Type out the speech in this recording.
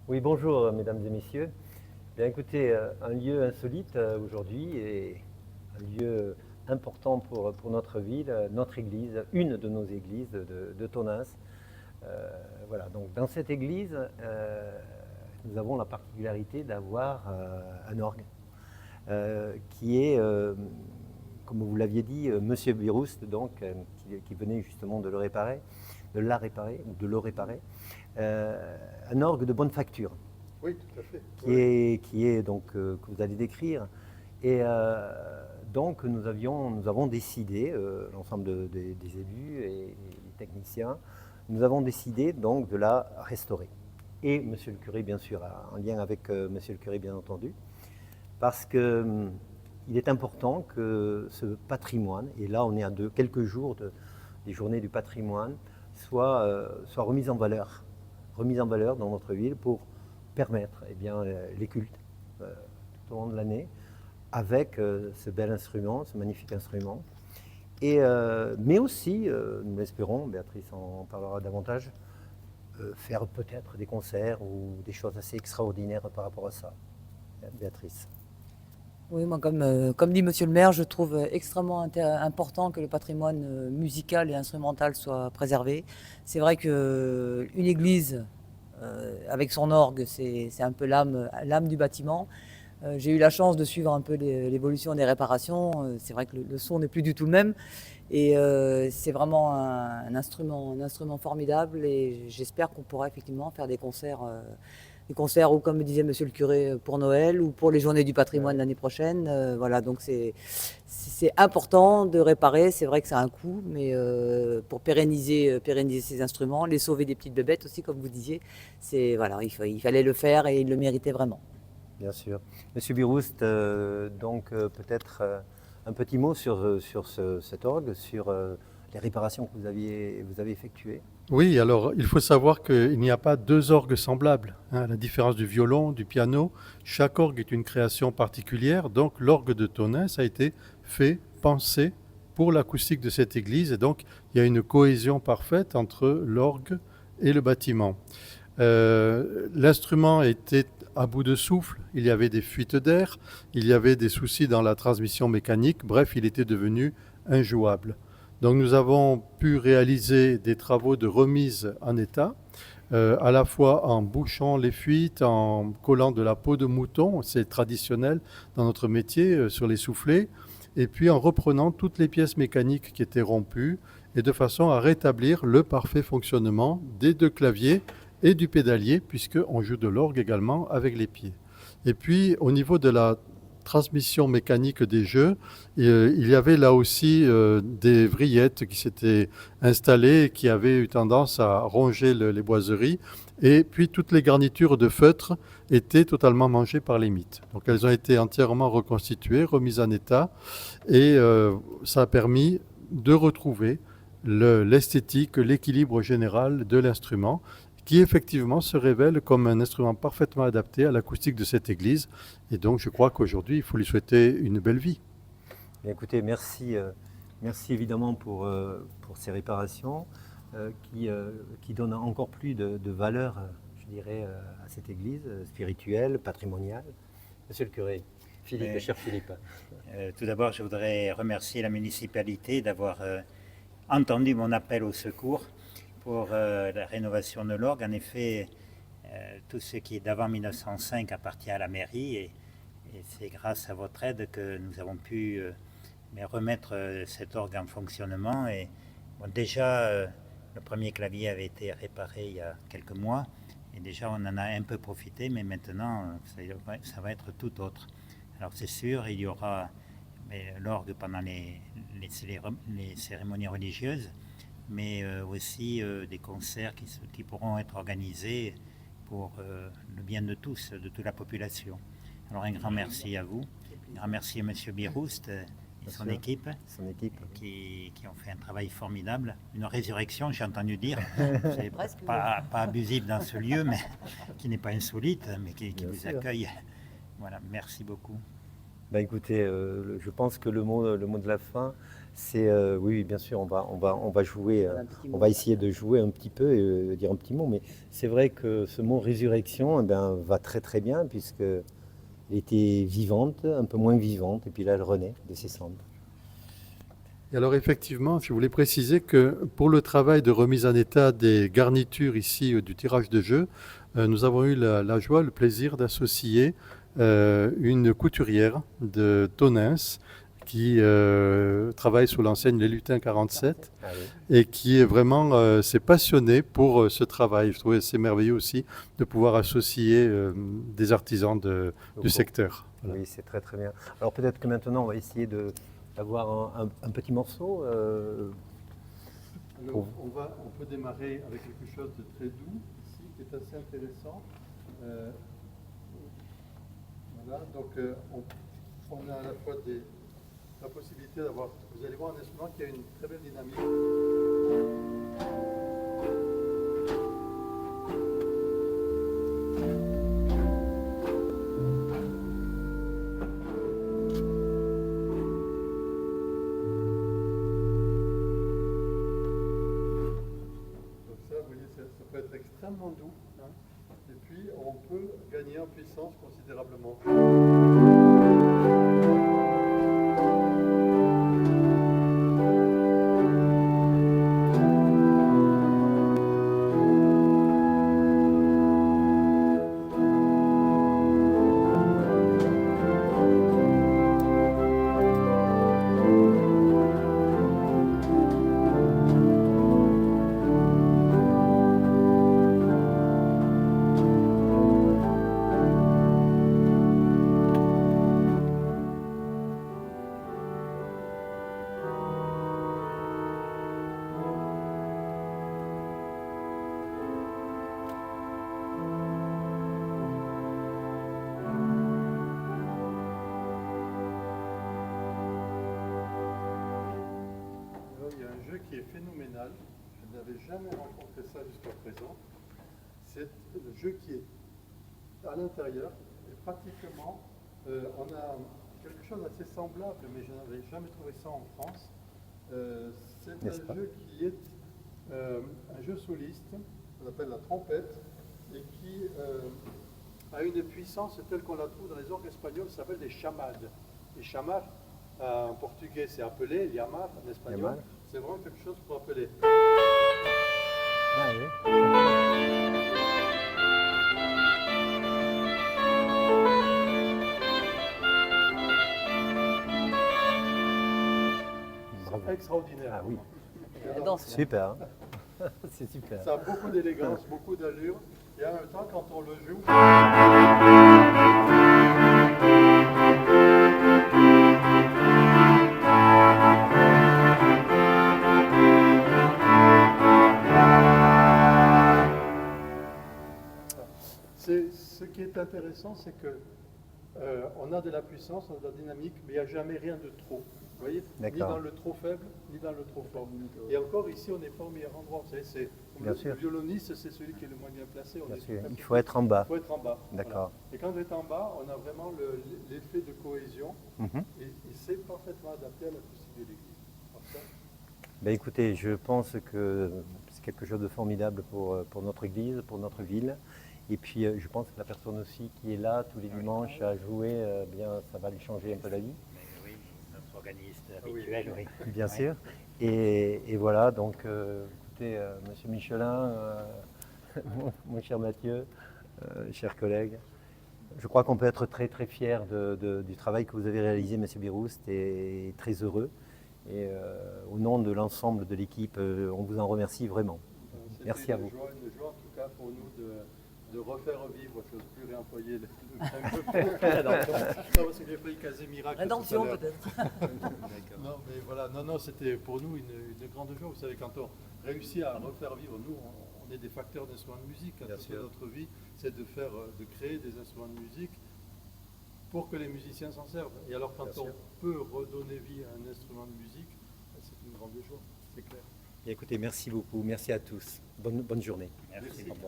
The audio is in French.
Oui, bonjour mesdames et messieurs. Bien écoutez, un lieu insolite aujourd'hui et un lieu important pour notre ville, notre église, une de nos églises de Tonins. Voilà, donc dans cette église, nous avons la particularité d'avoir un orgue qui est, comme vous l'aviez dit, Monsieur Biroust, donc, qui venait justement de le réparer, de la réparer ou de le réparer. Un orgue de bonne facture. Oui, tout à fait. Qui est donc, que vous allez décrire. Et donc nous avons décidé, l'ensemble des élus et des techniciens, nous avons décidé donc de la restaurer. Et monsieur le curé, bien sûr, en lien avec monsieur le curé, bien entendu, parce que il est important que ce patrimoine, et là on est à quelques jours des journées du patrimoine, soit remis en valeur dans notre ville pour permettre les cultes tout au long de l'année avec ce bel instrument, ce magnifique instrument. Mais aussi, nous l'espérons, Béatrice en parlera davantage, faire peut-être des concerts ou des choses assez extraordinaires par rapport à ça. Béatrice. Oui, moi, comme dit Monsieur le maire, je trouve extrêmement important que le patrimoine musical et instrumental soit préservé. C'est vrai qu'une église, avec son orgue, c'est un peu l'âme du bâtiment. J'ai eu la chance de suivre un peu l'évolution des réparations. C'est vrai que le son n'est plus du tout le même. Et c'est vraiment un instrument formidable. Et j'espère qu'on pourra effectivement faire des concerts ou, comme disait monsieur le curé, pour Noël ou pour les journées du patrimoine l'année prochaine. Voilà, donc c'est important de réparer. C'est vrai que ça a un coût, mais pour pérenniser ces instruments, les sauver des petites bébêtes aussi, comme vous disiez, voilà, il fallait le faire et il le méritait vraiment. Bien sûr. Monsieur Biroust, donc peut-être un petit mot sur cet orgue, sur les réparations que vous avez effectuées. Oui, alors il faut savoir qu'il n'y a pas deux orgues semblables. À la différence du violon, du piano, chaque orgue est une création particulière. Donc l'orgue de Tonins a été fait, pensé pour l'acoustique de cette église. Et donc il y a une cohésion parfaite entre l'orgue et le bâtiment. L'instrument était à bout de souffle, il y avait des fuites d'air, il y avait des soucis dans la transmission mécanique, bref, il était devenu injouable. Donc nous avons pu réaliser des travaux de remise en état, à la fois en bouchant les fuites, en collant de la peau de mouton, c'est traditionnel dans notre métier, sur les soufflets, et puis en reprenant toutes les pièces mécaniques qui étaient rompues, et de façon à rétablir le parfait fonctionnement des deux claviers et du pédalier, puisqu'on joue de l'orgue également avec les pieds. Et puis au niveau de la transmission mécanique des jeux, il y avait là aussi des vrillettes qui s'étaient installées et qui avaient eu tendance à ronger les boiseries. Et puis toutes les garnitures de feutre étaient totalement mangées par les mites. Donc elles ont été entièrement reconstituées, remises en état, et ça a permis de retrouver l'esthétique, l'équilibre général de l'instrument, qui effectivement se révèle comme un instrument parfaitement adapté à l'acoustique de cette église. Et donc je crois qu'aujourd'hui, il faut lui souhaiter une belle vie. Bien, écoutez, merci évidemment pour ces réparations qui donnent encore plus de valeur, je dirais, à cette église spirituelle, patrimoniale. Monsieur le curé, Philippe, cher Philippe. Tout d'abord, je voudrais remercier la municipalité d'avoir entendu mon appel au secours pour la rénovation de l'orgue. En effet, tout ce qui est d'avant 1905 appartient à la mairie et c'est grâce à votre aide que nous avons pu remettre cet orgue en fonctionnement. Et bon, déjà, le premier clavier avait été réparé il y a quelques mois et déjà on en a un peu profité, mais maintenant ça va être tout autre. Alors c'est sûr, il y aura l'orgue pendant les cérémonies religieuses, mais aussi des concerts qui pourront être organisés pour le bien de tous, de toute la population. Alors un grand merci à vous, un grand merci à M. Biroust et son équipe qui ont fait un travail formidable. Une résurrection, j'ai entendu dire, c'est pas abusif dans ce lieu, mais qui n'est pas insolite, mais qui vous accueille. Voilà, merci beaucoup. Écoutez, je pense que le mot de la fin, Oui, bien sûr, on va jouer, Un petit on mot. va essayer de jouer un petit peu et dire un petit mot, mais c'est vrai que ce mot résurrection, eh ben, va très très bien puisque elle était vivante, un peu moins vivante, et puis là elle renaît de ses cendres. Et alors effectivement, je voulais préciser que pour le travail de remise en état des garnitures ici du tirage de jeu, nous avons eu la joie, le plaisir d'associer une couturière de Tonins qui travaille sous l'enseigne Les Lutins 47 Ah oui. et qui est vraiment s'est passionnée pour ce travail. Je trouvais c'est merveilleux aussi de pouvoir associer des artisans du Locaux. secteur. Voilà. Oui, c'est très très bien. Alors peut-être que maintenant on va essayer d'avoir un petit morceau. Alors, on peut démarrer avec quelque chose de très doux ici, qui est assez intéressant. Voilà, donc on a à la fois la possibilité d'avoir, vous allez voir un instrument qui a une très belle dynamique. Donc ça, vous voyez, ça peut être extrêmement doux, hein. Et puis on peut gagner en puissance considérablement. Il y a un jeu qui est phénoménal. Je n'avais jamais rencontré ça jusqu'à présent. C'est le jeu qui est à l'intérieur et pratiquement, on a quelque chose d'assez semblable, mais je n'avais jamais trouvé ça en France. C'est N'est-ce un pas? jeu qui est un jeu soliste, qu'on appelle la trompette, et qui a une puissance telle qu'on la trouve dans les orgues espagnols, ça s'appelle des chamades. Les chamades, en portugais, c'est appelé, llamar en espagnol. Llamar. C'est vraiment quelque chose pour appeler. Ah oui. Bravo. C'est extraordinaire. Ah oui. La danse. Super. C'est super. Ça a beaucoup d'élégance, beaucoup d'allure, et en même temps, quand on le joue, ce qui est intéressant, c'est que on a de la puissance, on a de la dynamique, mais il n'y a jamais rien de trop. Vous voyez, ni D'accord. dans le trop faible, ni dans le trop fort. Et encore ici, on n'est pas au meilleur endroit. Vous savez, Bien le sûr. violoniste, c'est celui qui est le moins bien placé. Bien est sûr. tout à Il fait- faut être en bas. Il faut être en bas. D'accord. Voilà. Et quand on est en bas, on a vraiment l'effet de cohésion, Mhm. et c'est parfaitement adapté à l'acoustique de l'église. Alors ça, Ben écoutez, je pense que c'est quelque chose de formidable pour notre église, pour notre ville. Et puis je pense que la personne aussi qui est là tous les dimanches à jouer, bien, ça va lui changer un peu la vie, Mais oui, notre organiste oui. habituel, oui. bien Ouais. sûr. Et voilà, donc écoutez, Monsieur Michelin, mon cher Mathieu, chers collègues, je crois qu'on peut être très très fier du travail que vous avez réalisé, Monsieur Biroust, et très heureux. Et au nom de l'ensemble de l'équipe, on vous en remercie vraiment. c'était Merci à vous. Une joie en tout cas pour nous de refaire vivre, je n'ose plus réemployer le terme. Non, parce que j'ai failli caser miracle. Rédemption tout à l'heure. peut-être. Non, mais voilà, non, c'était pour nous une grande joie. Vous savez, quand on réussit à refaire vivre, nous, on est des facteurs d'instruments de musique. Bien Toute sûr. notre vie, c'est de créer des instruments de musique pour que les musiciens s'en servent. Et alors, quand Bien on sûr. peut redonner vie à un instrument de musique, c'est une grande joie, c'est clair. Bien, écoutez, merci beaucoup, merci à tous. Bonne journée. Merci. Merci. Au revoir.